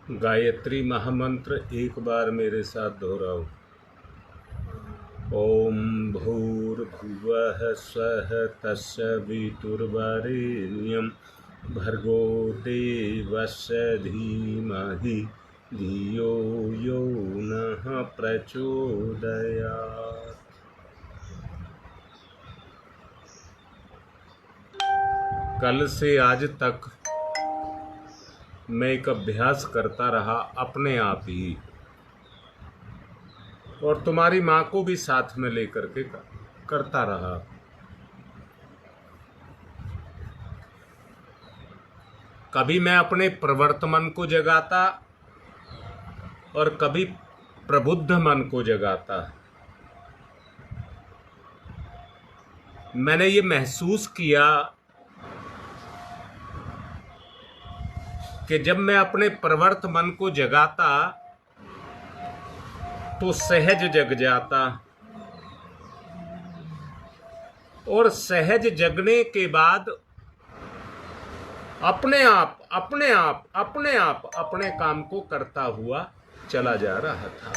गायत्री महामंत्र एक बार मेरे साथ दोहराओ। ओम भूर्भुवः स्वः तत्सवितुर्वरेण्यं भर्गो देवस्य धीमहि धियो यो नः प्रचोदयात्। कल से आज तक मैं एक अभ्यास करता रहा अपने आप ही, और तुम्हारी माँ को भी साथ में लेकर के करता रहा। कभी मैं अपने प्रवर्तमान को जगाता और कभी प्रबुद्ध मन को जगाता। मैंने ये महसूस किया कि जब मैं अपने प्रवर्त मन को जगाता तो सहज जग जाता, और सहज जगने के बाद अपने आप अपने काम को करता हुआ चला जा रहा था।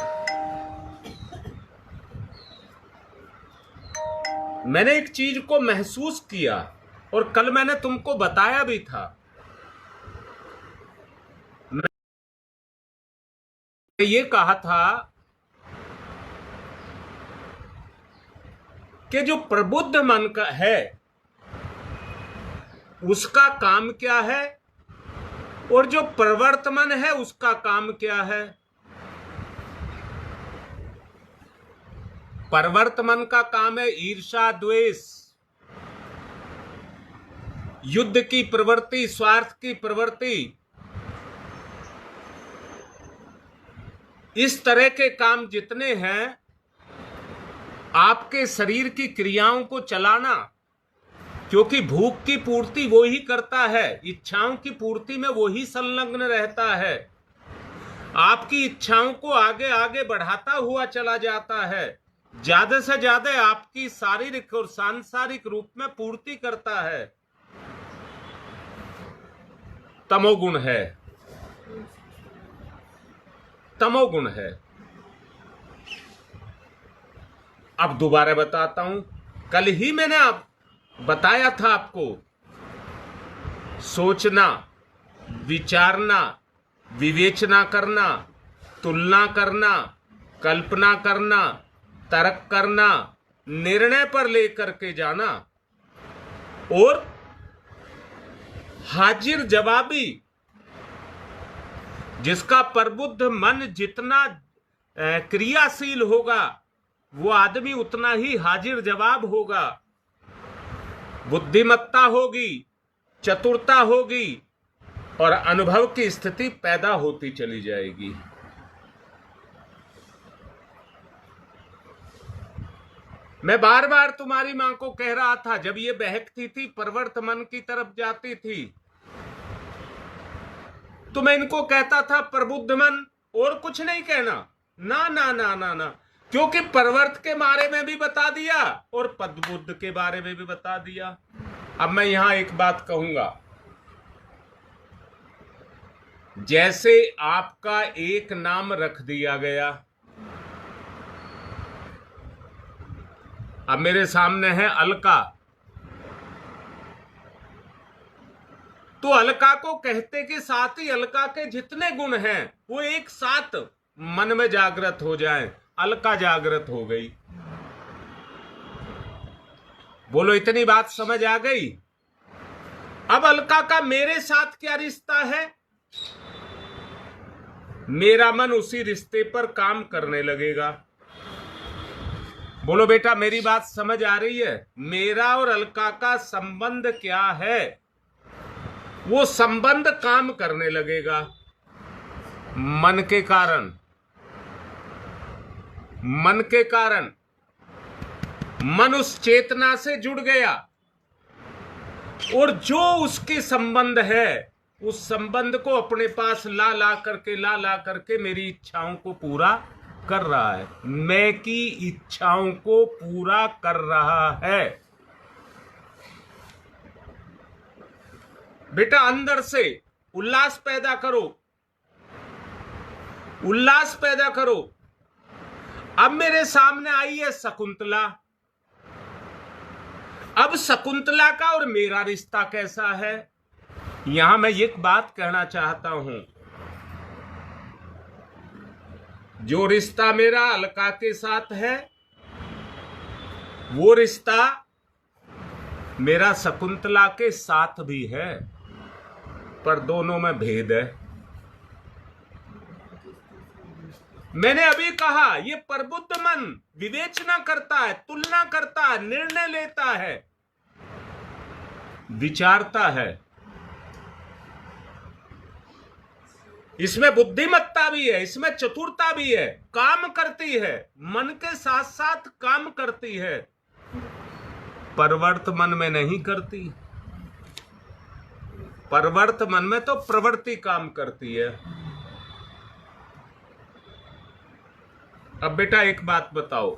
मैंने एक चीज को महसूस किया और कल मैंने तुमको बताया भी था। ये कहा था कि जो प्रबुद्ध मन का है उसका काम क्या है और जो प्रवर्तमान है उसका काम क्या है। प्रवर्तमान का काम है ईर्ष्या, द्वेष, युद्ध की प्रवृत्ति, स्वार्थ की प्रवृत्ति, इस तरह के काम जितने हैं, आपके शरीर की क्रियाओं को चलाना, क्योंकि भूख की पूर्ति वो ही करता है, इच्छाओं की पूर्ति में वो ही संलग्न रहता है, आपकी इच्छाओं को आगे आगे बढ़ाता हुआ चला जाता है, ज्यादा से ज्यादा आपकी शारीरिक और सांसारिक रूप में पूर्ति करता है। तमोगुण है, तमोगुण है। अब दोबारा बताता हूं, कल ही मैंने बताया था आपको। सोचना, विचारना, विवेचना करना, तुलना करना, कल्पना करना, तर्क करना, निर्णय पर लेकर के जाना और हाजिर जवाबी, जिसका प्रबुद्ध मन जितना क्रियाशील होगा वो आदमी उतना ही हाजिर जवाब होगा, बुद्धिमत्ता होगी, चतुरता होगी और अनुभव की स्थिति पैदा होती चली जाएगी। मैं बार बार तुम्हारी मां को कह रहा था, जब ये बहकती थी प्रवर्तमान की तरफ जाती थी तो मैं इनको कहता था प्रबुद्ध मन, और कुछ नहीं कहना, ना ना ना ना ना, क्योंकि प्रवर्त के बारे में भी बता दिया और पदबुद्ध के बारे में भी बता दिया। अब मैं यहां एक बात कहूंगा, जैसे आपका एक नाम रख दिया गया, अब मेरे सामने है अलका, तो अलका को कहते के साथ ही अलका के जितने गुण हैं वो एक साथ मन में जागृत हो जाएं। अलका जागृत हो गई। बोलो, इतनी बात समझ आ गई? अब अलका का मेरे साथ क्या रिश्ता है? मेरा मन उसी रिश्ते पर काम करने लगेगा। बोलो बेटा, मेरी बात समझ आ रही है? मेरा और अलका का संबंध क्या है? वो संबंध काम करने लगेगा मन के कारण। मन के कारण मन उस चेतना से जुड़ गया और जो उसके संबंध है उस संबंध को अपने पास ला करके मेरी इच्छाओं को पूरा कर रहा है, मैं की इच्छाओं को पूरा कर रहा है। बेटा, अंदर से उल्लास पैदा करो, उल्लास पैदा करो। अब मेरे सामने आई है शकुंतला। अब शकुंतला का और मेरा रिश्ता कैसा है, यहां मैं एक बात कहना चाहता हूं। जो रिश्ता मेरा अलका के साथ है, वो रिश्ता मेरा शकुंतला के साथ भी है, पर दोनों में भेद है। मैंने अभी कहा, ये प्रबुद्ध मन विवेचना करता है, तुलना करता है, निर्णय लेता है, विचारता है। इसमें बुद्धिमत्ता भी है, इसमें चतुरता भी है, काम करती है, मन के साथ साथ काम करती है। परवर्त मन में नहीं करती। परवर्त मन में तो प्रवृत्ति काम करती है। अब बेटा एक बात बताओ,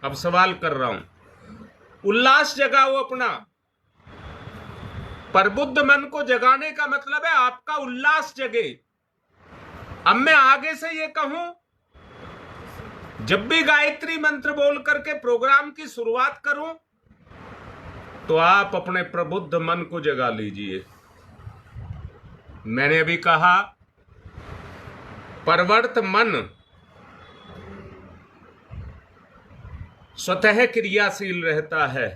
अब सवाल कर रहा हूं, उल्लास जगाओ अपना। प्रबुद्ध मन को जगाने का मतलब है आपका उल्लास जगे। अब मैं आगे से ये कहूं, जब भी गायत्री मंत्र बोल करके प्रोग्राम की शुरुआत करूं, तो आप अपने प्रबुद्ध मन को जगा लीजिए। मैंने अभी कहा, परवर्त मन स्वतः क्रियाशील रहता है,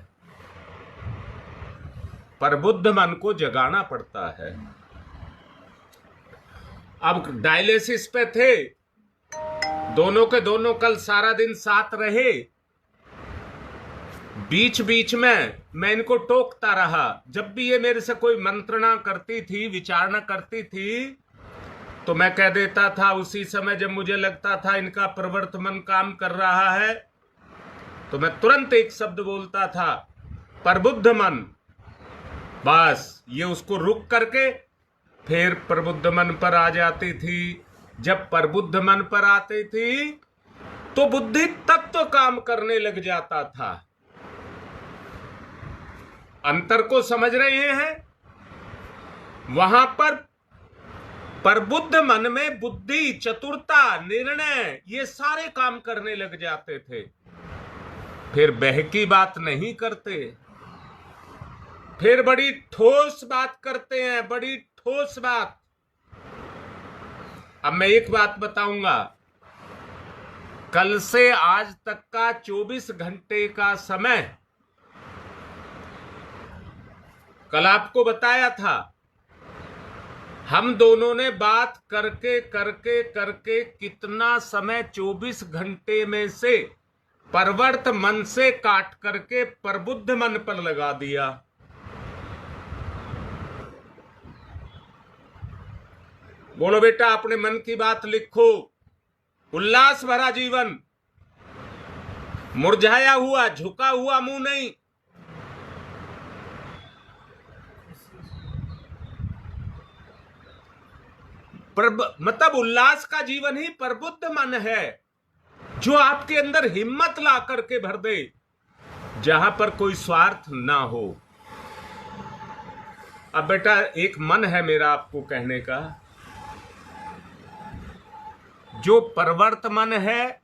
प्रबुद्ध मन को जगाना पड़ता है। अब डायलिसिस पे थे, दोनों के दोनों कल सारा दिन साथ रहे। बीच बीच में मैं इनको टोकता रहा। जब भी ये मेरे से कोई मंत्रणा करती थी, विचारणा करती थी, तो मैं कह देता था उसी समय जब मुझे लगता था इनका प्रवर्त मन काम कर रहा है, तो मैं तुरंत एक शब्द बोलता था, प्रबुद्ध मन। बस ये उसको रुक करके फिर प्रबुद्ध मन पर आ जाती थी। जब प्रबुद्ध मन पर आती थी तो बुद्धि तत्व काम करने लग जाता था। अंतर को समझ रहे हैं? वहां पर प्रबुद्ध मन में बुद्धि, चतुरता, निर्णय, ये सारे काम करने लग जाते थे। फिर बहकी बात नहीं करते, फिर बड़ी ठोस बात करते हैं, बड़ी ठोस बात। अब मैं एक बात बताऊंगा, कल से आज तक का 24 घंटे का समय, कल आपको बताया था, हम दोनों ने बात करके करके करके कितना समय 24 घंटे में से परवर्त मन से काट करके प्रबुद्ध मन पर लगा दिया। बोलो बेटा, अपने मन की बात लिखो। उल्लास भरा जीवन, मुरझाया हुआ, झुका हुआ मुंह नहीं। मतलब उल्लास का जीवन ही प्रबुद्ध मन है, जो आपके अंदर हिम्मत ला करके भर दे, जहां पर कोई स्वार्थ ना हो। अब बेटा एक मन है मेरा आपको कहने का, जो प्रवर्त मन है,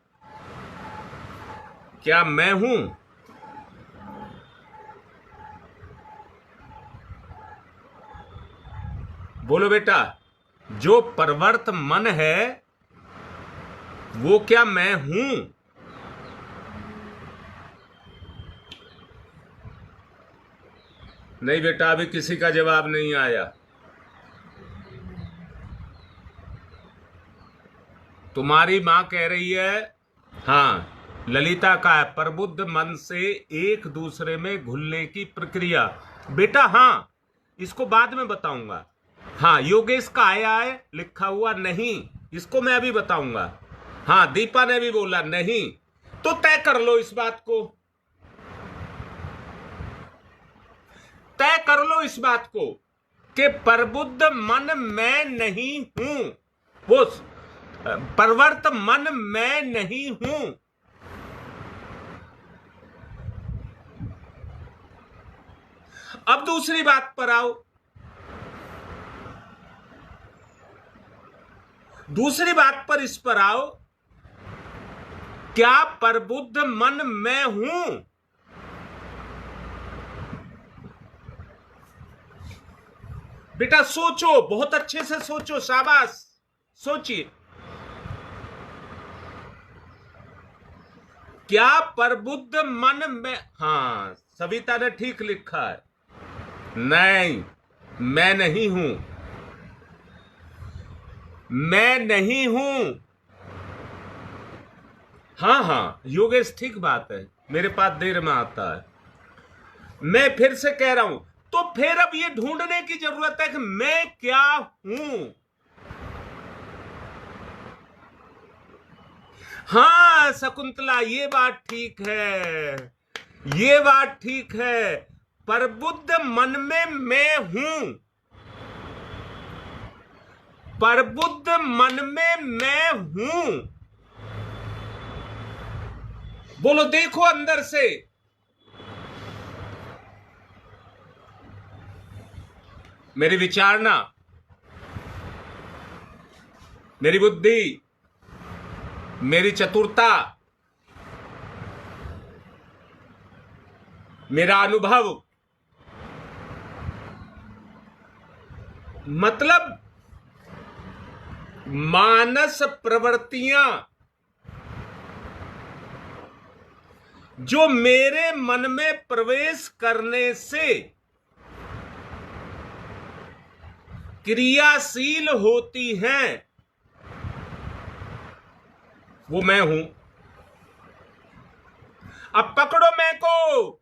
क्या मैं हूं? बोलो बेटा, जो प्रवर्त मन है वो क्या मैं हूं? नहीं बेटा, अभी किसी का जवाब नहीं आया। तुम्हारी मां कह रही है, हाँ ललिता का है, प्रबुद्ध मन से एक दूसरे में घुलने की प्रक्रिया। बेटा हाँ, इसको बाद में बताऊंगा। हाँ, योगेश का आया है लिखा हुआ नहीं, इसको मैं अभी बताऊंगा। हाँ, दीपा ने भी बोला नहीं, तो तय कर लो इस बात को, तय कर लो इस बात को कि प्रबुद्ध मन मैं नहीं हूं, वो प्रवर्त मन मैं नहीं हूं। अब दूसरी बात पर आओ। दूसरी बात पर इस पर आओ, क्या प्रबुद्ध मन मैं हूं? बेटा सोचो, बहुत अच्छे से सोचो, शाबाश, सोचिए। क्या प्रबुद्ध मन में, हाँ सविता ने ठीक लिखा है, नहीं मैं नहीं हूं, मैं नहीं हूं। हाँ हाँ योगेश ठीक बात है, मेरे पास देर में आता है। मैं फिर से कह रहा हूं, तो फिर अब ये ढूंढने की जरूरत है कि मैं क्या हूं। हाँ शकुंतला, ये बात ठीक है, ये बात ठीक है। प्रबुद्ध मन में मैं हूं, प्रबुद्ध मन में मैं हूं। बोलो, देखो अंदर से। मेरी विचारना, मेरी बुद्धि, मेरी चतुरता, मेरा अनुभव, मतलब मानस प्रवृत्तियां जो मेरे मन में प्रवेश करने से क्रियाशील होती हैं, वो मैं हूं। अब पकड़ो मैं को।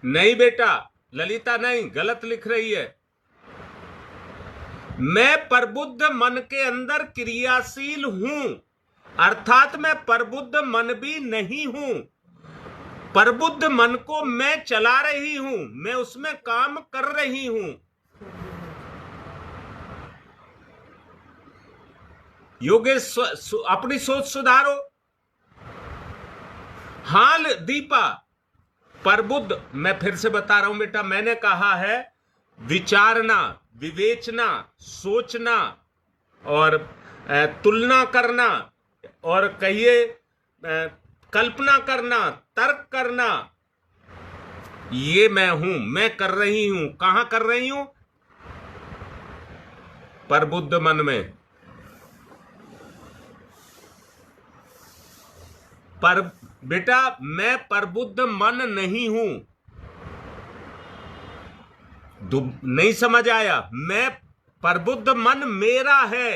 नहीं बेटा, ललिता नहीं, गलत लिख रही है। मैं प्रबुद्ध मन के अंदर क्रियाशील हूं, अर्थात मैं प्रबुद्ध मन भी नहीं हूं। प्रबुद्ध मन को मैं चला रही हूं, मैं उसमें काम कर रही हूं। योगेश अपनी सोच सुधारो। हाल दीपा, प्रबुद्ध, मैं फिर से बता रहा हूं बेटा, मैंने कहा है विचारना, विवेचना, सोचना और तुलना करना, और कहिए कल्पना करना, तर्क करना, ये मैं हूं, मैं कर रही हूं। कहां कर रही हूं? प्रबुद्ध मन में। पर बेटा मैं प्रबुद्ध मन नहीं हूं, नहीं समझ आया? मैं प्रबुद्ध मन मेरा है,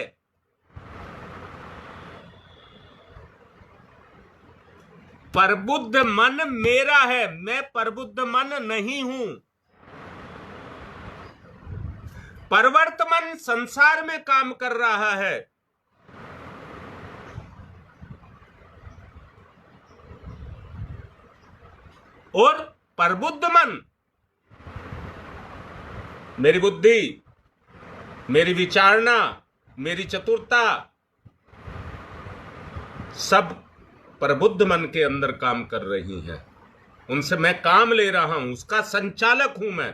प्रबुद्ध मन मेरा है, मैं प्रबुद्ध मन नहीं हूं। प्रवर्तमान संसार में काम कर रहा है, और प्रबुद्ध मन मेरी बुद्धि, मेरी विचारना, मेरी चतुरता, सब प्रबुद्ध मन के अंदर काम कर रही हैं। उनसे मैं काम ले रहा हूं, उसका संचालक हूं मैं।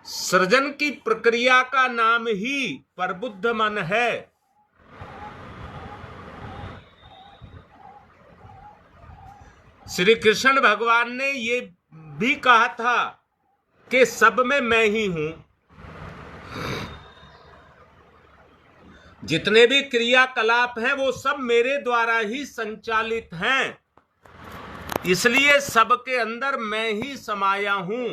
सृजन की प्रक्रिया का नाम ही प्रबुद्ध मन है। श्री कृष्ण भगवान ने ये भी कहा था कि सब में मैं ही हूं। जितने भी क्रियाकलाप हैं वो सब मेरे द्वारा ही संचालित हैं, इसलिए सबके अंदर मैं ही समाया हूं।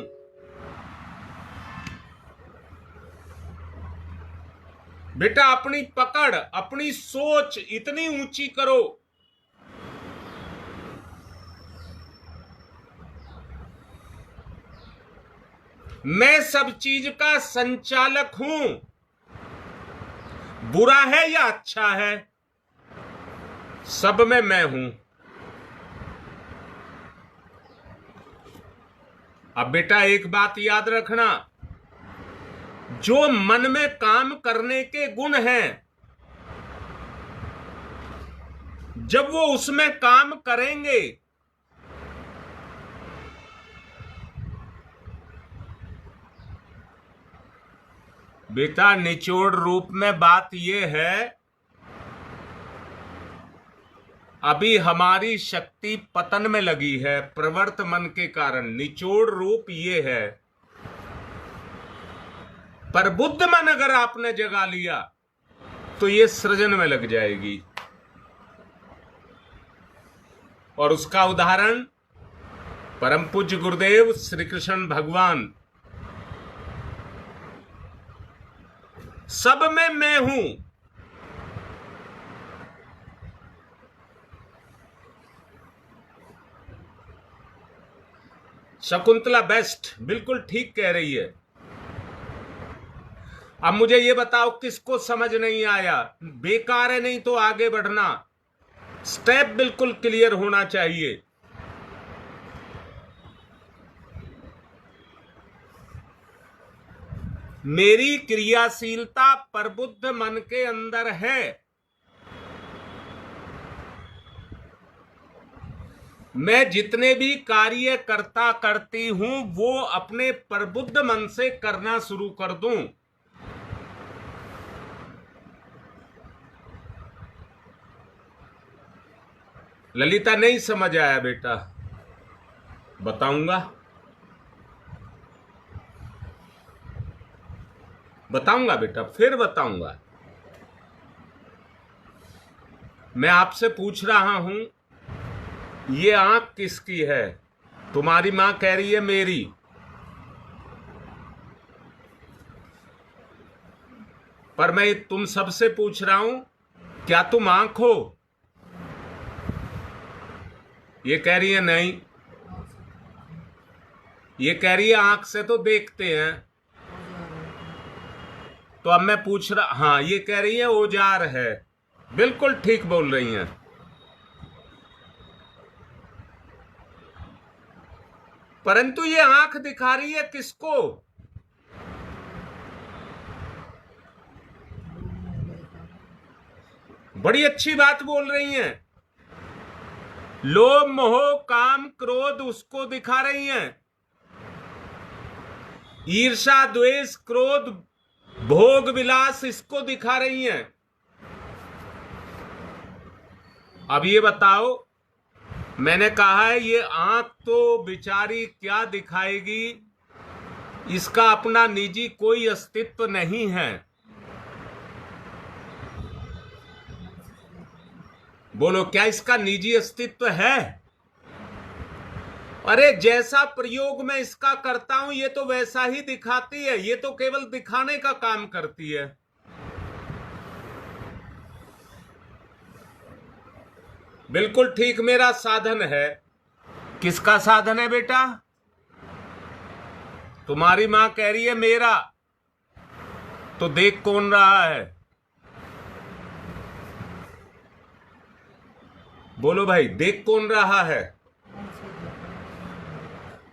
बेटा अपनी पकड़, अपनी सोच इतनी ऊंची करो, मैं सब चीज का संचालक हूं। बुरा है या अच्छा है, सब में मैं हूं। अब बेटा एक बात याद रखना, जो मन में काम करने के गुण हैं, जब वो उसमें काम करेंगे बेटा निचोड़ रूप में बात यह है, अभी हमारी शक्ति पतन में लगी है प्रवर्तमान के कारण। निचोड़ रूप ये है, पर बुद्ध मन अगर आपने जगा लिया तो ये सृजन में लग जाएगी। और उसका उदाहरण परम पूज्य गुरुदेव श्री कृष्ण भगवान, सब में मैं हूं। शकुंतला बेस्ट बिल्कुल ठीक कह रही है। अब मुझे ये बताओ किसको समझ नहीं आया? बेकार है, नहीं तो आगे बढ़ना। स्टेप बिल्कुल क्लियर होना चाहिए। मेरी क्रियाशीलता प्रबुद्ध मन के अंदर है। मैं जितने भी कार्य करता करती हूं वो अपने प्रबुद्ध मन से करना शुरू कर दूं। ललिता नहीं समझ आया बेटा, बताऊंगा बेटा, फिर बताऊंगा। मैं आपसे पूछ रहा हूं ये आंख किसकी है? तुम्हारी मां कह रही है मेरी। पर मैं तुम सबसे पूछ रहा हूं क्या तुम आंख हो? ये कह रही है नहीं। ये कह रही है आंख से तो देखते हैं। तो अब मैं पूछ रहा, हाँ ये कह रही है औजार है। बिल्कुल ठीक बोल रही हैं। परंतु ये आंख दिखा रही है किसको? बड़ी अच्छी बात बोल रही हैं। लोभ मोह काम क्रोध उसको दिखा रही हैं। ईर्षा द्वेष क्रोध भोग विलास इसको दिखा रही हैं। अब ये बताओ, मैंने कहा है ये आंख तो बेचारी क्या दिखाएगी, इसका अपना निजी कोई अस्तित्व नहीं है। बोलो क्या इसका निजी अस्तित्व है? अरे जैसा प्रयोग मैं इसका करता हूं ये तो वैसा ही दिखाती है। ये तो केवल दिखाने का काम करती है। बिल्कुल ठीक, मेरा साधन है। किसका साधन है बेटा? तुम्हारी मां कह रही है मेरा, तो देख कौन रहा है? बोलो भाई, देख कौन रहा है?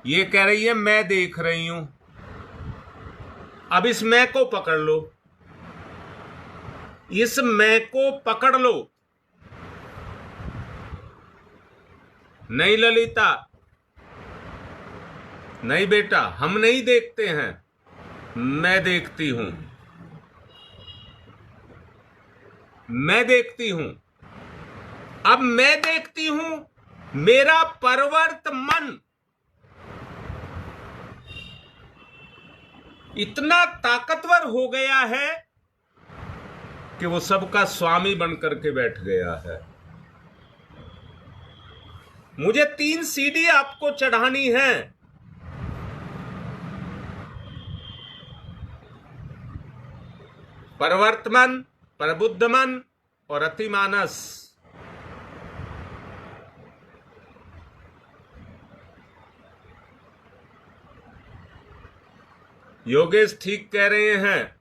ये कह रही है मैं देख रही हूं। अब इस मैं को पकड़ लो, इस मैं को पकड़ लो। नहीं ललिता, नहीं बेटा, हम नहीं देखते हैं, मैं देखती हूं। मैं देखती हूं। अब मैं देखती हूं, मेरा परवर्त मन इतना ताकतवर हो गया है कि वो सबका स्वामी बनकर के बैठ गया है। मुझे 3 सीढ़ी आपको चढ़ानी है। परवर्तमन, प्रबुद्ध मन और अतिमानस। योगेश ठीक कह रहे हैं।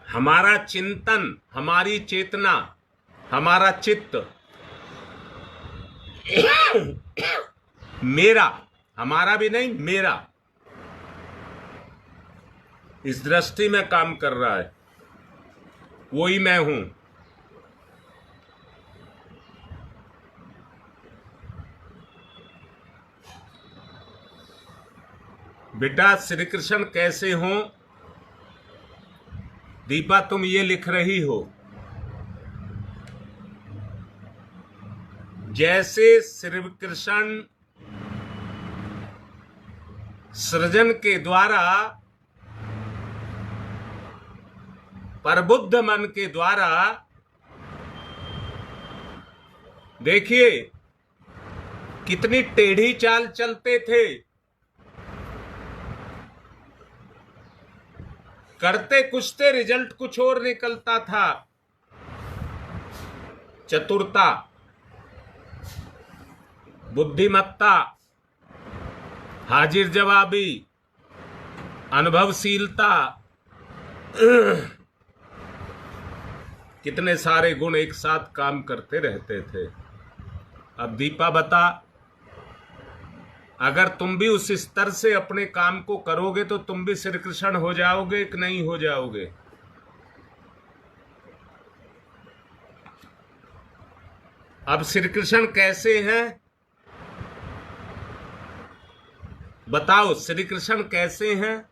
हमारा चिंतन, हमारी चेतना, हमारा चित्त मेरा, हमारा भी नहीं मेरा, इस दृष्टि में काम कर रहा है। वो ही मैं हूं। बेटा श्री कृष्ण कैसे हो? दीपा तुम ये लिख रही हो, जैसे श्री कृष्ण सृजन के द्वारा प्रबुद्ध मन के द्वारा, देखिए कितनी टेढ़ी चाल चलते थे, करते कुछ थे, रिजल्ट कुछ और निकलता था। चतुरता, बुद्धिमत्ता, हाजिर जवाबी, अनुभवशीलता, कितने सारे गुण एक साथ काम करते रहते थे। अब दीपा बता, अगर तुम भी उस स्तर से अपने काम को करोगे तो तुम भी श्री कृष्ण हो जाओगे कि नहीं हो जाओगे? अब श्री कृष्ण कैसे हैं बताओ, श्री कृष्ण कैसे हैं?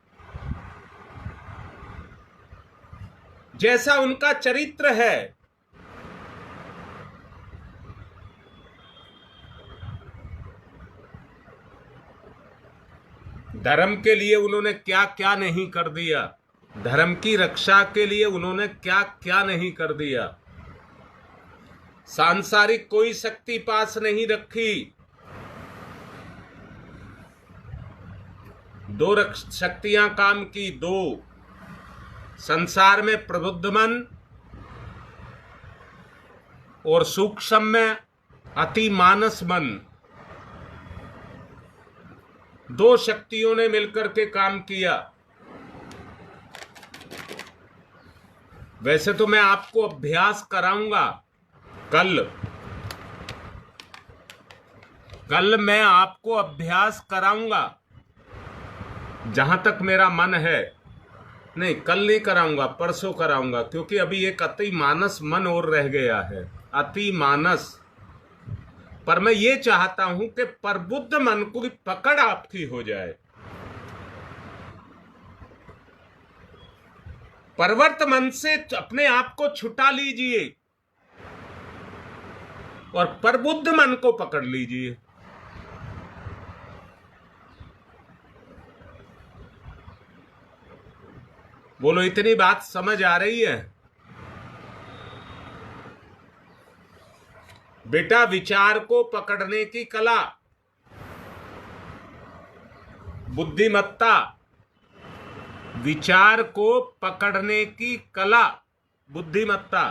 जैसा उनका चरित्र है, धर्म के लिए उन्होंने क्या क्या नहीं कर दिया, धर्म की रक्षा के लिए उन्होंने क्या क्या नहीं कर दिया। सांसारिक कोई शक्ति पास नहीं रखी, दो शक्तियां काम की, दो संसार में प्रबुद्ध मन और सूक्ष्म में अति मानस मन, दो शक्तियों ने मिलकर के काम किया। वैसे तो मैं आपको अभ्यास कराऊंगा, कल मैं आपको अभ्यास कराऊंगा, जहां तक मेरा मन है। नहीं, कल नहीं कराऊंगा, परसों कराऊंगा, क्योंकि अभी एक अति मानस मन और रह गया है, अति मानस। पर मैं ये चाहता हूं कि प्रबुद्ध मन को भी पकड़ आपकी हो जाए। परवर्त मन से अपने आप को छुटा लीजिए और प्रबुद्ध मन को पकड़ लीजिए। बोलो, इतनी बात समझ आ रही है? बेटा, विचार को पकड़ने की कला, बुद्धिमत्ता, विचार को पकड़ने की कला, बुद्धिमत्ता,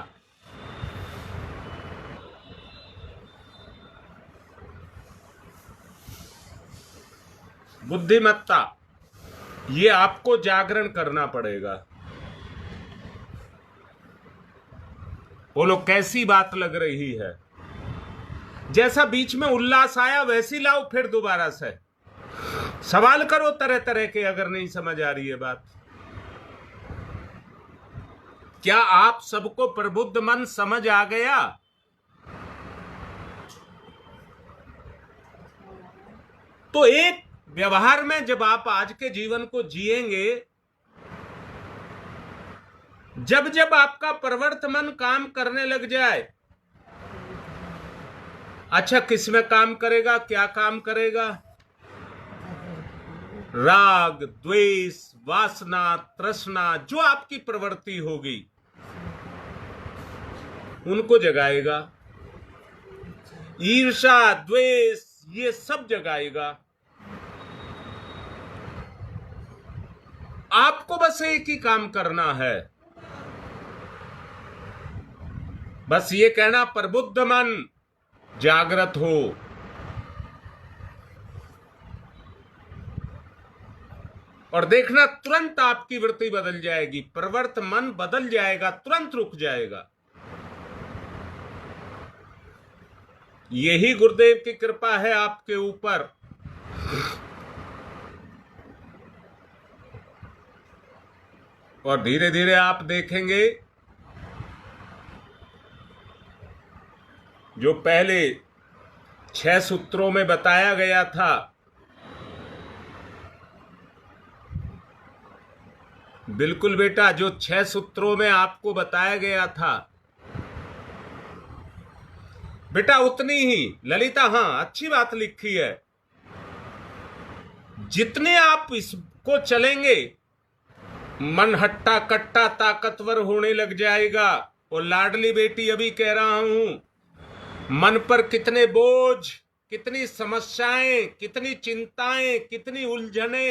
बुद्धिमत्ता, ये आपको जागरण करना पड़ेगा। बोलो, कैसी बात लग रही है? जैसा बीच में उल्लास आया वैसी लाओ फिर दोबारा से। सवाल करो तरह तरह के, अगर नहीं समझ आ रही है बात। क्या आप सबको प्रबुद्ध मन समझ आ गया? तो एक व्यवहार में जब आप आज के जीवन को जिएंगे, जब जब आपका प्रवृत्त मन काम करने लग जाए, अच्छा किसमें काम करेगा, क्या काम करेगा? राग, द्वेष, वासना, तृष्णा, जो आपकी प्रवृत्ति होगी उनको जगाएगा। ईर्ष्या, द्वेष, ये सब जगाएगा। आपको बस एक ही काम करना है, बस ये कहना, प्रबुद्ध मन जागृत हो। और देखना, तुरंत आपकी वृत्ति बदल जाएगी, प्रवृत्त मन बदल जाएगा, तुरंत रुक जाएगा। यही गुरुदेव की कृपा है आपके ऊपर। और धीरे धीरे आप देखेंगे, जो पहले 6 सूत्रों में बताया गया था, बिल्कुल बेटा, जो 6 सूत्रों में आपको बताया गया था बेटा उतनी ही। ललिता, हाँ अच्छी बात लिखी है। जितने आप इसको चलेंगे मन हट्टा कट्टा ताकतवर होने लग जाएगा। और लाडली बेटी, अभी कह रहा हूं, मन पर कितने बोझ, कितनी समस्याएं, कितनी चिंताएं, कितनी उलझने।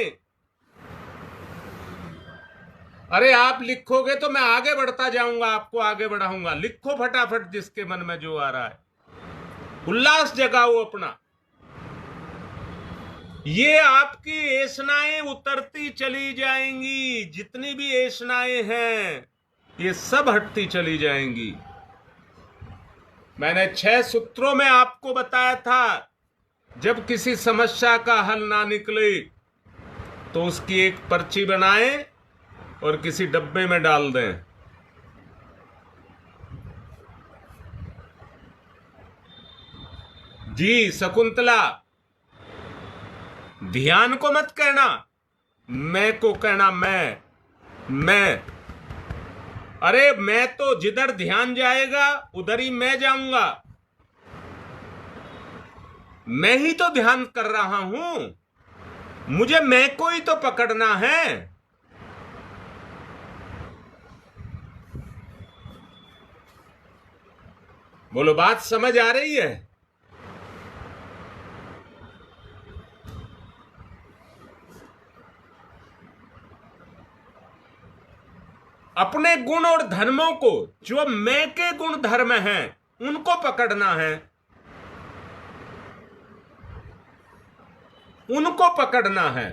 अरे आप लिखोगे तो मैं आगे बढ़ता जाऊंगा, आपको आगे बढ़ाऊंगा। लिखो फटाफट जिसके मन में जो आ रहा है, उल्लास जगाओ अपना। ये आपकी ऐशनाएं उतरती चली जाएंगी। जितनी भी ऐशनाएं हैं ये सब हटती चली जाएंगी। मैंने 6 सूत्रों में आपको बताया था, जब किसी समस्या का हल ना निकले तो उसकी एक पर्ची बनाएं और किसी डब्बे में डाल दें। जी शकुंतला, ध्यान को मत कहना, मैं को कहना मैं। अरे मैं तो जिधर ध्यान जाएगा उधर ही मैं जाऊंगा। मैं ही तो ध्यान कर रहा हूं, मुझे मैं को ही तो पकड़ना है। बोलो, बात समझ आ रही है? अपने गुण और धर्मों को, जो मैं के गुण धर्म हैं, उनको पकड़ना है, उनको पकड़ना है।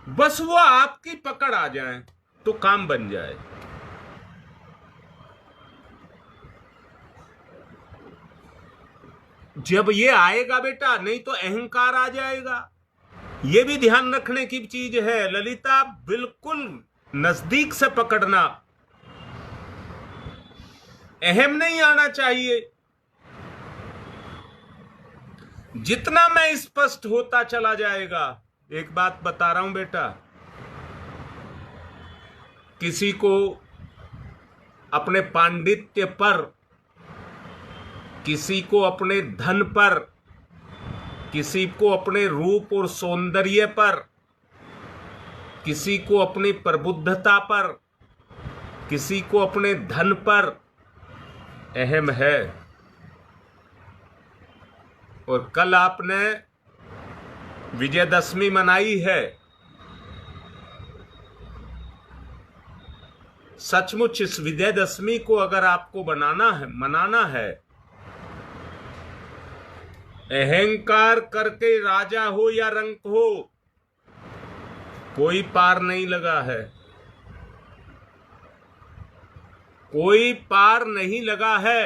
बस वो आपकी पकड़ आ जाए तो काम बन जाए। जब ये आएगा बेटा, नहीं तो अहंकार आ जाएगा। ये भी ध्यान रखने की चीज है ललिता, बिल्कुल नजदीक से पकड़ना। अहम नहीं आना चाहिए। जितना मैं स्पष्ट होता चला जाएगा, एक बात बता रहा हूं बेटा, किसी को अपने पांडित्य पर, किसी को अपने धन पर, किसी को अपने रूप और सौंदर्य पर, किसी को अपनी प्रबुद्धता पर, किसी को अपने धन पर अहम है। और कल आपने विजयदशमी मनाई है। सचमुच इस विजयदशमी को अगर आपको मनाना है, अहंकार करके राजा हो या रंक हो, कोई पार नहीं लगा है, कोई पार नहीं लगा है।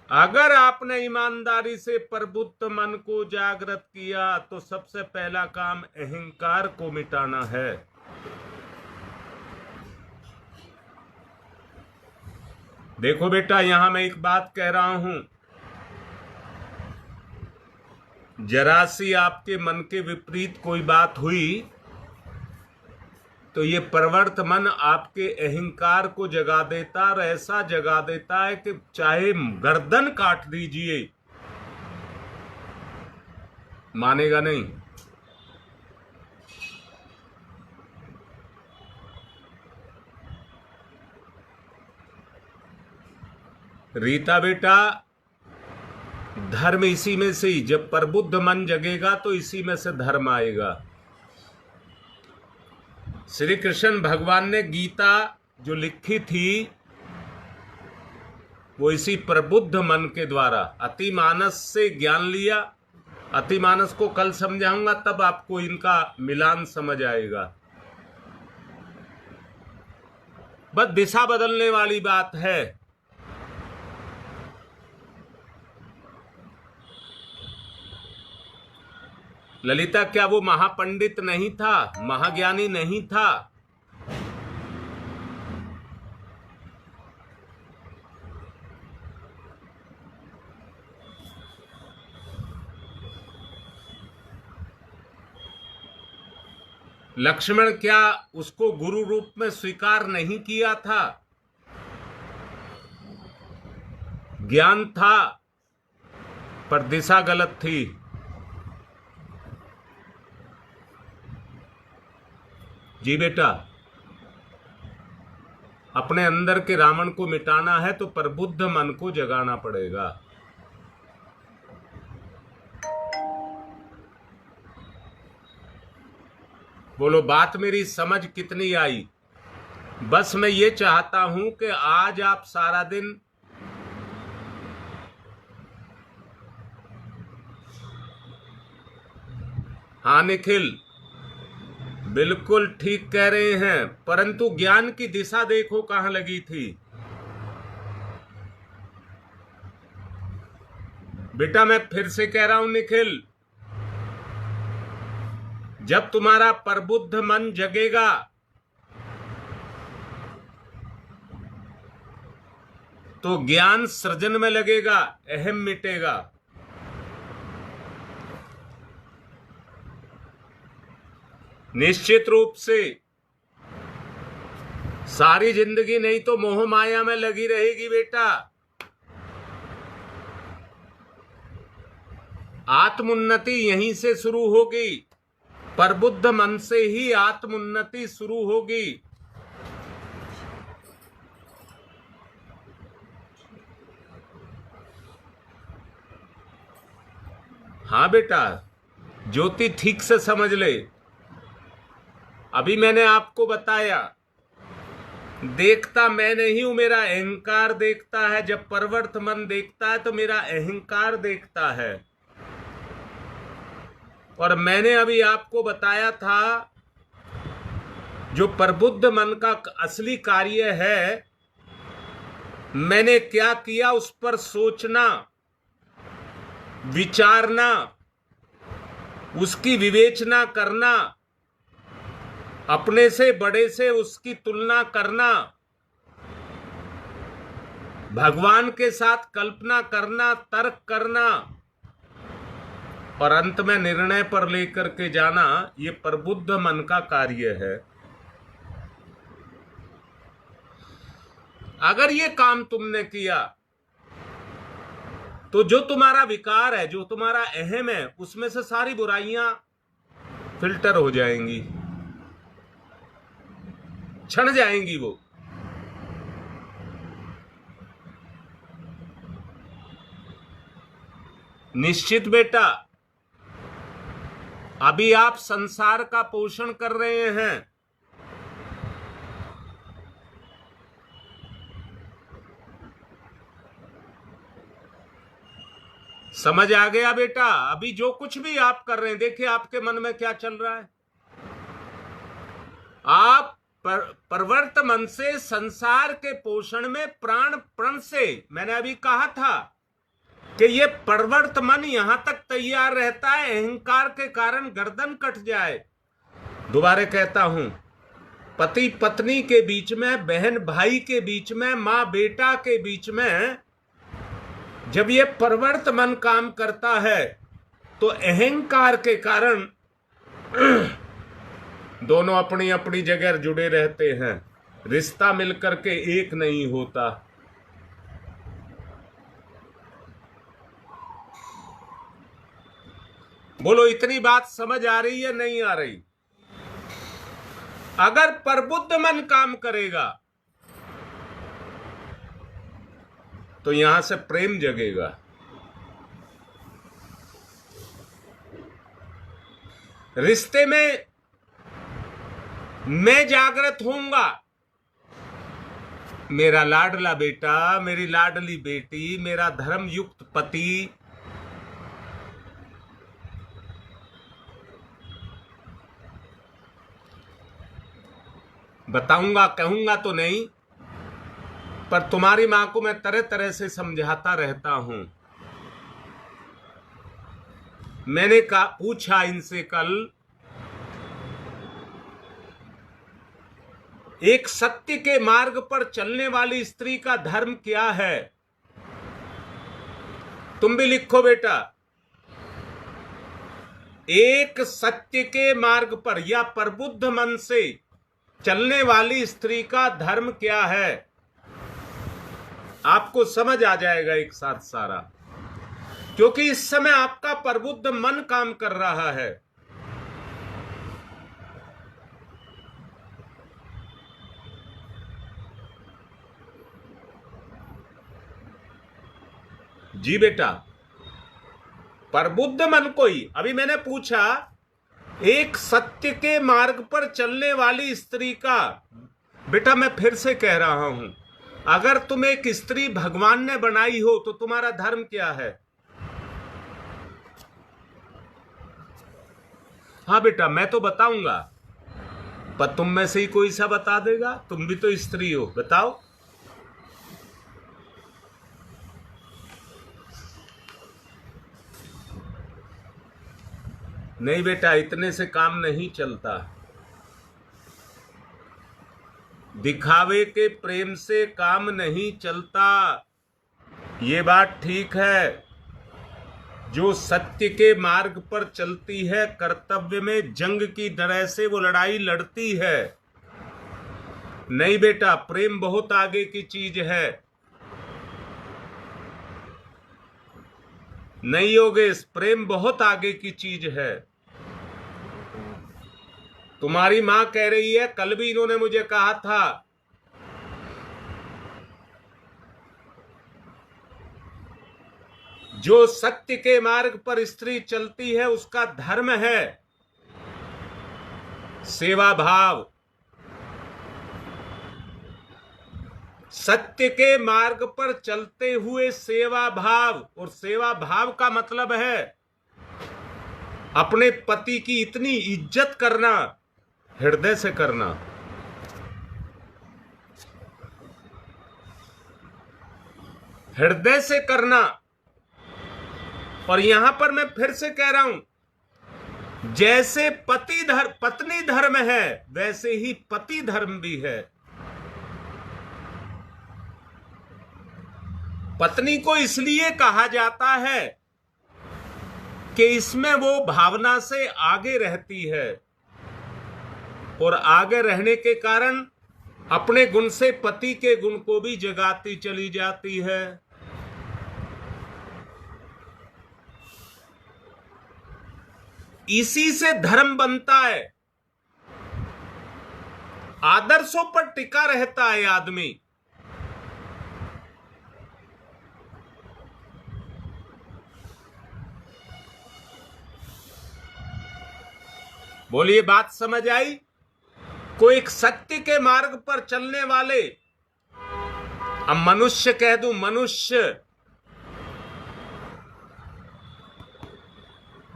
अगर आपने ईमानदारी से प्रबुद्ध मन को जागृत किया तो सबसे पहला काम अहंकार को मिटाना है। देखो बेटा, यहां मैं एक बात कह रहा हूं, जरा सी आपके मन के विपरीत कोई बात हुई तो ये प्रवृत्त मन आपके अहंकार को जगा देता, और ऐसा जगा देता है कि चाहे गर्दन काट दीजिए, मानेगा नहीं। रीता बेटा, धर्म इसी में से ही, जब प्रबुद्ध मन जगेगा तो इसी में से धर्म आएगा। श्री कृष्ण भगवान ने गीता जो लिखी थी वो इसी प्रबुद्ध मन के द्वारा अतिमानस से ज्ञान लिया। अतिमानस को कल समझाऊंगा, तब आपको इनका मिलान समझ आएगा। बस दिशा बदलने वाली बात है। ललिता, क्या वो महापंडित नहीं था, महाज्ञानी नहीं था? लक्ष्मण क्या उसको गुरु रूप में स्वीकार नहीं किया था? ज्ञान था पर दिशा गलत थी। जी बेटा, अपने अंदर के रावण को मिटाना है तो प्रबुद्ध मन को जगाना पड़ेगा। बोलो, बात मेरी समझ कितनी आई? बस मैं ये चाहता हूं कि आज आप सारा दिन हाँ निखिल, बिल्कुल ठीक कह रहे हैं, परंतु ज्ञान की दिशा देखो कहां लगी थी। बेटा मैं फिर से कह रहा हूं निखिल, जब तुम्हारा प्रबुद्ध मन जगेगा तो ज्ञान सृजन में लगेगा, अहम मिटेगा। निश्चित रूप से सारी जिंदगी नहीं तो मोह माया में लगी रहेगी बेटा। आत्मोन्नति यहीं से शुरू होगी, प्रबुद्ध मन से ही आत्मोन्नति शुरू होगी। हाँ बेटा, ज्योति ठीक से समझ ले। अभी मैंने आपको बताया, देखता मैं नहीं हूं, मेरा अहंकार देखता है। जब प्रवृत्त मन देखता है तो मेरा अहंकार देखता है। और मैंने अभी आपको बताया था, जो प्रबुद्ध मन का असली कार्य है, मैंने क्या किया उस पर सोचना, विचारना, उसकी विवेचना करना, अपने से बड़े से उसकी तुलना करना, भगवान के साथ कल्पना करना, तर्क करना और अंत में निर्णय पर लेकर के जाना, ये प्रबुद्ध मन का कार्य है। अगर ये काम तुमने किया तो जो तुम्हारा विकार है, जो तुम्हारा अहम है, उसमें से सारी बुराइयां फिल्टर हो जाएंगी, छन जाएंगी वो। निश्चित बेटा, अभी आप संसार का पोषण कर रहे हैं। समझ आ गया बेटा? अभी जो कुछ भी आप कर रहे हैं, देखिए आपके मन में क्या चल रहा है। आप प्रवृत्त मन से संसार के पोषण में प्राण प्रण से, मैंने अभी कहा था कि ये प्रवृत्त मन यहां तक तैयार रहता है, अहंकार के कारण गर्दन कट जाए। दोबारा कहता हूं, पति पत्नी के बीच में, बहन भाई के बीच में, मां बेटा के बीच में जब ये प्रवृत्त मन काम करता है तो अहंकार के कारण दोनों अपनी अपनी जगह जुड़े रहते हैं, रिश्ता मिलकर के एक नहीं होता। बोलो, इतनी बात समझ आ रही है, नहीं आ रही? अगर प्रबुद्ध मन काम करेगा तो यहां से प्रेम जगेगा। रिश्ते में मैं जागृत होऊंगा, मेरा लाडला बेटा, मेरी लाडली बेटी, मेरा धर्मयुक्त पति, बताऊंगा, कहूंगा तो नहीं, पर तुम्हारी मां को मैं तरह तरह से समझाता रहता हूं। मैंने पूछा इनसे कल, एक सत्य के मार्ग पर चलने वाली स्त्री का धर्म क्या है? तुम भी लिखो बेटा। एक सत्य के मार्ग पर या प्रबुद्ध मन से चलने वाली स्त्री का धर्म क्या है, आपको समझ आ जाएगा एक साथ सारा, क्योंकि इस समय आपका प्रबुद्ध मन काम कर रहा है। जी बेटा, प्रबुद्ध मन को ही अभी मैंने पूछा, एक सत्य के मार्ग पर चलने वाली स्त्री का, बेटा मैं फिर से कह रहा हूं, अगर तुम एक स्त्री भगवान ने बनाई हो तो तुम्हारा धर्म क्या है? हाँ बेटा मैं तो बताऊंगा, पर तुम में से ही कोई सा बता देगा, तुम भी तो स्त्री हो, बताओ। नहीं बेटा, इतने से काम नहीं चलता। दिखावे के प्रेम से काम नहीं चलता, ये बात ठीक है। जो सत्य के मार्ग पर चलती है, कर्तव्य में जंग की तरह से वो लड़ाई लड़ती है। नहीं बेटा, प्रेम बहुत आगे की चीज है। नहीं योगेश, प्रेम बहुत आगे की चीज है। तुम्हारी मां कह रही है, कल भी इन्होंने मुझे कहा था, जो सत्य के मार्ग पर स्त्री चलती है उसका धर्म है सेवा भाव। सत्य के मार्ग पर चलते हुए सेवा भाव, और सेवा भाव का मतलब है अपने पति की इतनी इज्जत करना, हृदय से करना। हृदय से करना। और यहां पर मैं फिर से कह रहा हूं, जैसे पत्नी धर्म है वैसे ही पति धर्म भी है। पत्नी को इसलिए कहा जाता है कि इसमें वो भावना से आगे रहती है, और आगे रहने के कारण अपने गुण से पति के गुण को भी जगाती चली जाती है। इसी से धर्म बनता है, आदर्शों पर टिका रहता है आदमी। बोलिए, बात समझ आई? कोई एक सत्य के मार्ग पर चलने वाले, अब मनुष्य कह दूं, मनुष्य,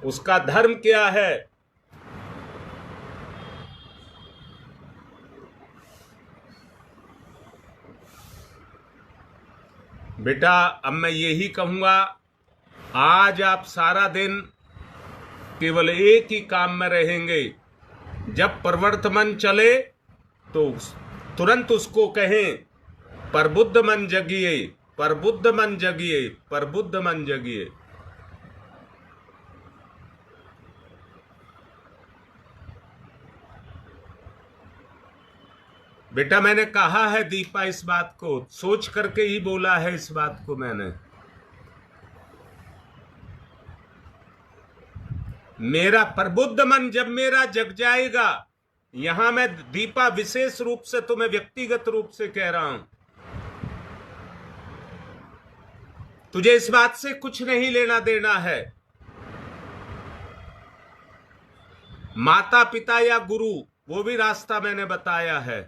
उसका धर्म क्या है? बेटा अब मैं यही कहूंगा, आज आप सारा दिन केवल एक ही काम में रहेंगे। जब प्रवर्तमान चले तो तुरंत उसको कहें, प्रबुद्ध मन जगिए, प्रबुद्ध मन जगिए, प्रबुद्ध मन जगिए। बेटा मैंने कहा है दीपा, इस बात को सोच करके ही बोला है, इस बात को मैंने। मेरा प्रबुद्ध मन जब मेरा जग जाएगा, यहां मैं दीपा विशेष रूप से तुम्हें व्यक्तिगत रूप से कह रहा हूं, तुझे इस बात से कुछ नहीं लेना देना है। माता पिता या गुरु, वो भी रास्ता मैंने बताया है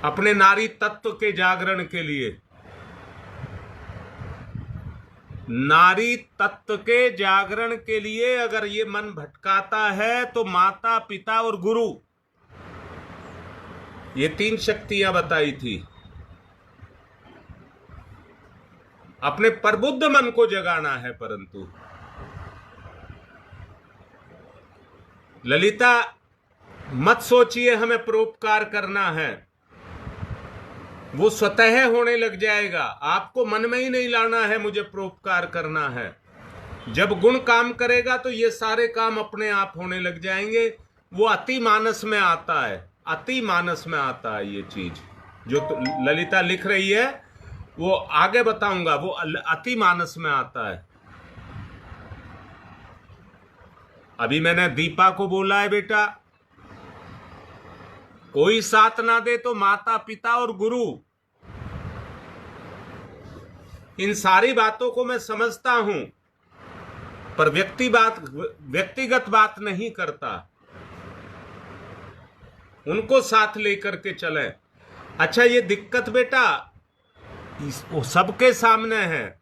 अपने नारी तत्व के जागरण के लिए। नारी तत्व के जागरण के लिए अगर ये मन भटकाता है तो माता पिता और गुरु, ये तीन शक्तियां बताई थी। अपने प्रबुद्ध मन को जगाना है। परंतु ललिता मत सोचिए हमें परोपकार करना है, वो स्वतः होने लग जाएगा। आपको मन में ही नहीं लाना है मुझे परोपकार करना है। जब गुण काम करेगा तो ये सारे काम अपने आप होने लग जाएंगे। वो अति मानस में आता है, अति मानस में आता है ये चीज जो ललिता लिख रही है, वो आगे बताऊंगा। वो अति मानस में आता है। अभी मैंने दीपा को बोला है, बेटा कोई साथ ना दे तो माता पिता और गुरु, इन सारी बातों को मैं समझता हूं, पर व्यक्तिगत बात नहीं करता। उनको साथ लेकर के चले। अच्छा, ये दिक्कत बेटा सबके सामने है।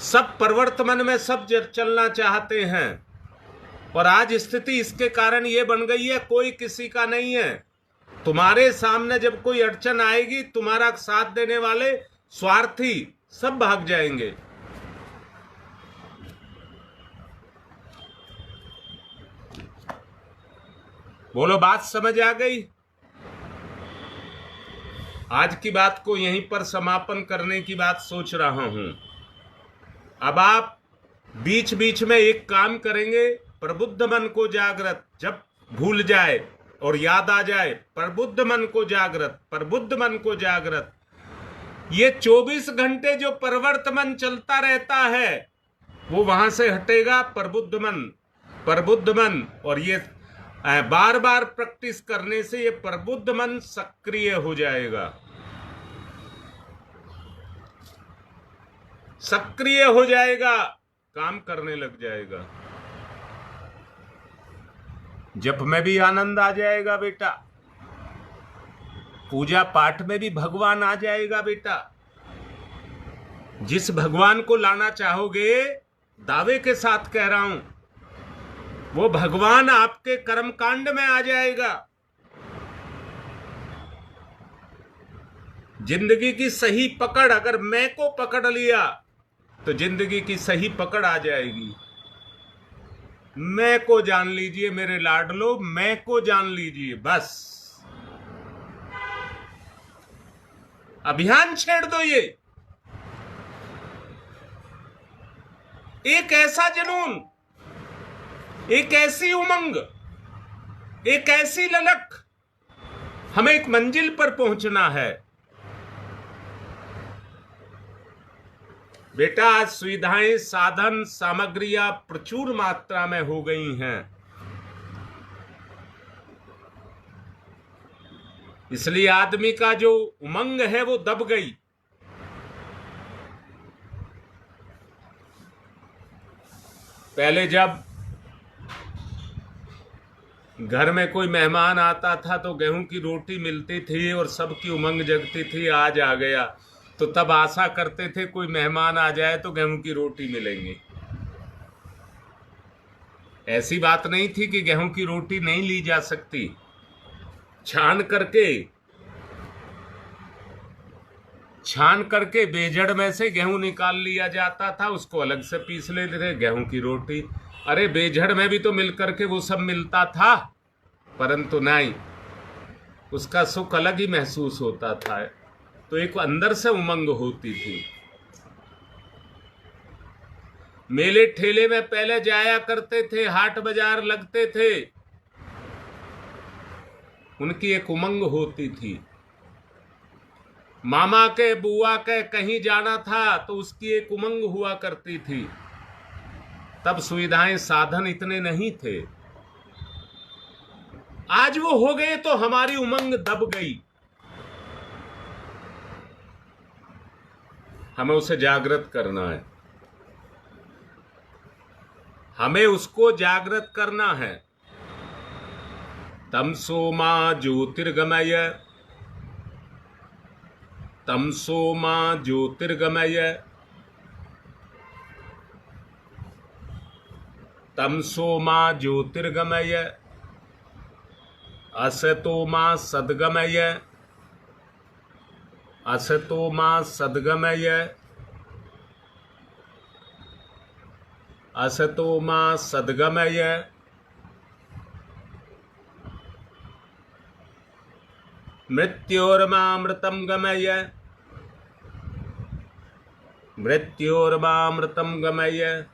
सब प्रवर्तमान में सब चलना चाहते हैं, और आज स्थिति इसके कारण ये बन गई है, कोई किसी का नहीं है। तुम्हारे सामने जब कोई अड़चन आएगी, तुम्हारा साथ देने वाले स्वार्थी सब भाग जाएंगे। बोलो, बात समझ आ गई? आज की बात को यहीं पर समापन करने की बात सोच रहा हूं। अब आप बीच बीच में एक काम करेंगे, प्रबुद्ध मन को जागृत, जब भूल जाए और याद आ जाए, प्रबुद्ध मन को जागृत, प्रबुद्ध मन को जागृत। ये 24 घंटे जो प्रवर्तमान चलता रहता है वो वहां से हटेगा। प्रबुद्ध मन, प्रबुद्ध मन, और ये बार बार प्रैक्टिस करने से ये प्रबुद्ध मन सक्रिय हो जाएगा, सक्रिय हो जाएगा, काम करने लग जाएगा। जप में भी आनंद आ जाएगा बेटा, पूजा पाठ में भी भगवान आ जाएगा बेटा। जिस भगवान को लाना चाहोगे, दावे के साथ कह रहा हूं, वो भगवान आपके कर्मकांड में आ जाएगा। जिंदगी की सही पकड़, अगर मैं को पकड़ लिया तो जिंदगी की सही पकड़ आ जाएगी। मैं को जान लीजिए मेरे लाडलो, मैं को जान लीजिए, बस अभियान छेड़ दो। ये एक ऐसा जुनून, एक ऐसी उमंग, एक ऐसी ललक, हमें एक मंजिल पर पहुंचना है बेटा। आज सुविधाएं, साधन, सामग्रियां प्रचुर मात्रा में हो गई हैं, इसलिए आदमी का जो उमंग है वो दब गई। पहले जब घर में कोई मेहमान आता था तो गेहूं की रोटी मिलती थी और सबकी उमंग जगती थी, आज आ गया, तो तब आशा करते थे कोई मेहमान आ जाए तो गेहूं की रोटी मिलेंगी। ऐसी बात नहीं थी कि गेहूं की रोटी नहीं ली जा सकती। छान करके बेजड़ में से गेहूं निकाल लिया जाता था, उसको अलग से पीस लेते थे, गेहूं की रोटी। अरे बेजड़ में भी तो मिल करके वो सब मिलता था, परंतु नहीं, उसका सुख अलग ही महसूस होता था। तो एक अंदर से उमंग होती थी। मेले ठेले में पहले जाया करते थे, हाट बाजार लगते थे, उनकी एक उमंग होती थी। मामा के, बुआ के कहीं जाना था तो उसकी एक उमंग हुआ करती थी। तब सुविधाएं, साधन इतने नहीं थे। आज वो हो गए तो हमारी उमंग दब गई। हमें उसे जागृत करना है, हमें उसको जागृत करना है। तमसो मा ज्योतिर्गमय, तमसो मा ज्योतिर्गमय, तमसो मा ज्योतिर्गमय, असतो मा सद्गमय, असतो मा सद्गमय, असतो मा सद्गमय, मृत्योर्मामृतं गमय, मृत्योर्मामृतं गमय,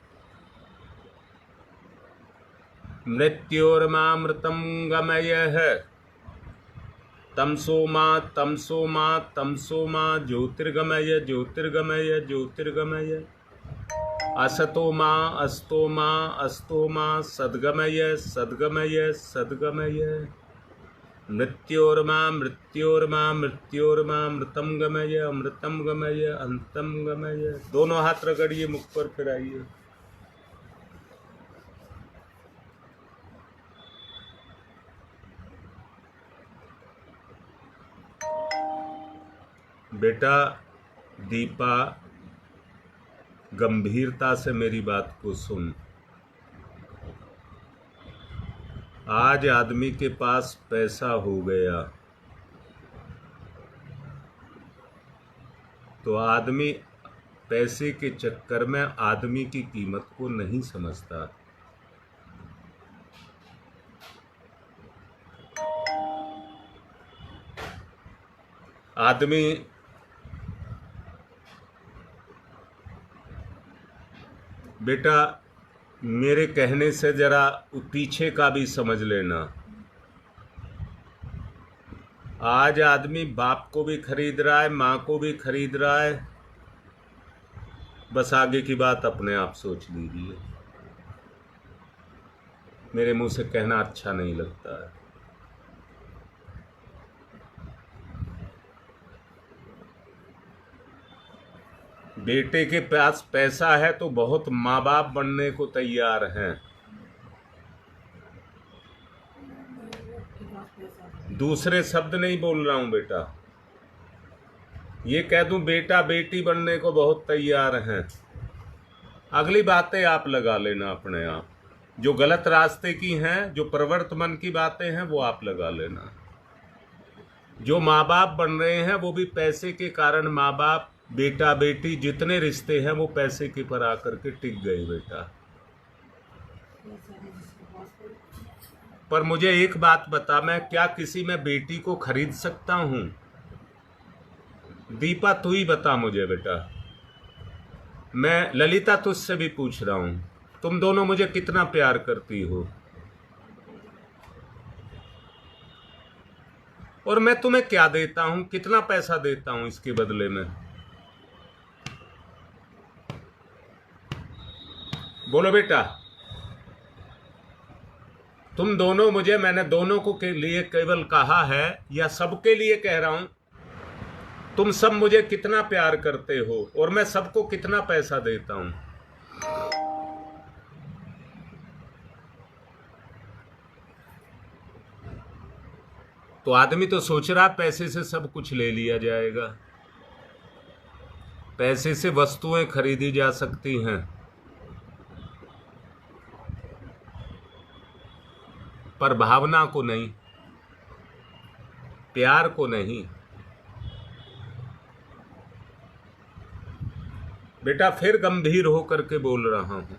मृत्योर्मामृतं गमयः तमसो मा ज्योतिर्गमय ज्योतिर्गमय ज्योतिर्गमय असतो मा सद्गमय सद्गमय सद्गमय मृत्योर्मा मृतम गमय अमृतम गमय अंतम गमय। दोनों हाथ रगड़िए, मुख पर फिराइए। बेटा दीपा, गंभीरता से मेरी बात को सुन। आज आदमी के पास पैसा हो गया तो आदमी पैसे के चक्कर में आदमी की कीमत को नहीं समझता। आदमी बेटा मेरे कहने से जरा पीछे का भी समझ लेना। आज आदमी बाप को भी खरीद रहा है, माँ को भी खरीद रहा है। बस आगे की बात अपने आप सोच लीजिए। मेरे मुंह से कहना अच्छा नहीं लगता है। बेटे के पास पैसा है तो बहुत माँ बाप बनने को तैयार हैं। दूसरे शब्द नहीं बोल रहा हूं बेटा, ये कह दूं बेटा बेटी बनने को बहुत तैयार हैं। अगली बातें आप लगा लेना अपने आप। जो गलत रास्ते की हैं, जो प्रवर्तमान की बातें हैं, वो आप लगा लेना। जो माँ बाप बन रहे हैं वो भी पैसे के कारण माँ बाप, बेटा बेटी जितने रिश्ते हैं वो पैसे के पर आकर के टिक गए बेटा। पर मुझे एक बात बता, मैं क्या किसी में बेटी को खरीद सकता हूं? दीपा तू ही बता मुझे बेटा। मैं ललिता तुझसे भी पूछ रहा हूं, तुम दोनों मुझे कितना प्यार करती हो और मैं तुम्हें क्या देता हूं, कितना पैसा देता हूं इसके बदले में? बोलो बेटा। तुम दोनों मुझे, मैंने दोनों को के लिए केवल कहा है या सबके लिए कह रहा हूं, तुम सब मुझे कितना प्यार करते हो और मैं सबको कितना पैसा देता हूं? तो आदमी तो सोच रहा पैसे से सब कुछ ले लिया जाएगा, पैसे से वस्तुएं खरीदी जा सकती हैं, पर भावना को नहीं, प्यार को नहीं। बेटा फिर गंभीर होकर के बोल रहा हूं।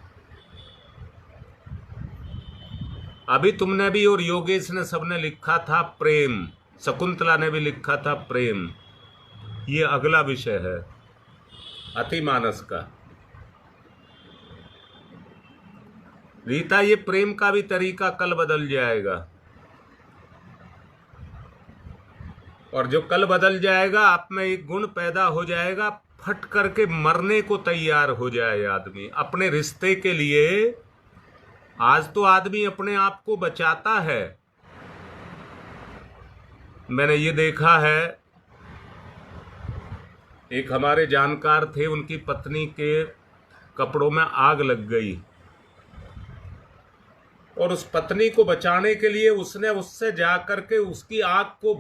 अभी तुमने भी और योगेश ने सबने लिखा था प्रेम, शकुंतला ने भी लिखा था प्रेम। ये अगला विषय है अतिमानस का। रीता, ये प्रेम का भी तरीका कल बदल जाएगा और जो कल बदल जाएगा आप में एक गुण पैदा हो जाएगा, फट करके मरने को तैयार हो जाए आदमी अपने रिश्ते के लिए। आज तो आदमी अपने आप को बचाता है। मैंने ये देखा है, एक हमारे जानकार थे, उनकी पत्नी के कपड़ों में आग लग गई और उस पत्नी को बचाने के लिए उसने उससे जाकर के उसकी आग को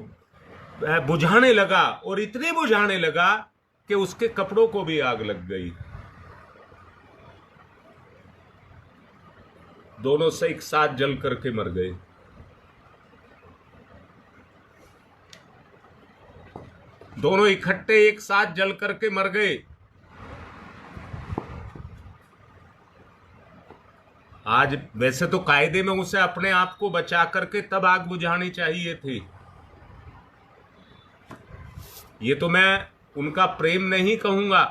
बुझाने लगा और इतने बुझाने लगा कि उसके कपड़ों को भी आग लग गई। दोनों से एक साथ जल करके मर गए। दोनों इकट्ठे एक साथ जल करके मर गए। आज वैसे तो कायदे में उसे अपने आप को बचा करके तब आग बुझानी चाहिए थी। ये तो मैं उनका प्रेम नहीं कहूंगा,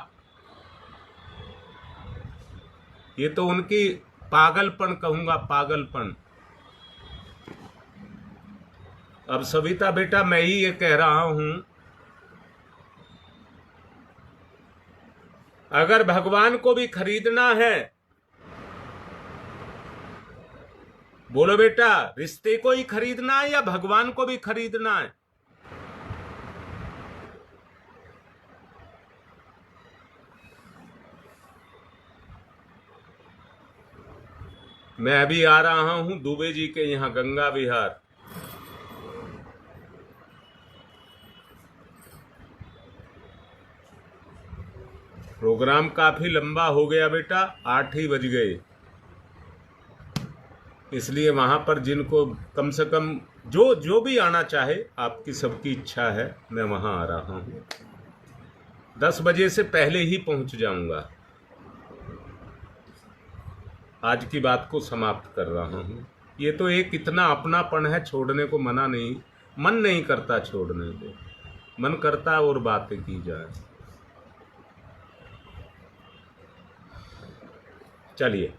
ये तो उनकी पागलपन कहूंगा, पागलपन। अब सविता बेटा मैं ही ये कह रहा हूं, अगर भगवान को भी खरीदना है, बोलो बेटा, रिश्ते को ही खरीदना है या भगवान को भी खरीदना है? मैं अभी आ रहा हूं दुबे जी के यहां गंगा विहार। प्रोग्राम काफी लंबा हो गया बेटा, 8 ही बज गए, इसलिए वहां पर जिनको कम से कम जो भी आना चाहे, आपकी सबकी इच्छा है, मैं वहां आ रहा हूं। 10 बजे से पहले ही पहुंच जाऊंगा। आज की बात को समाप्त कर रहा हूं। ये तो एक इतना अपनापन है, छोड़ने को मन नहीं करता छोड़ने को, मन करता और बातें की जाए। चलिए।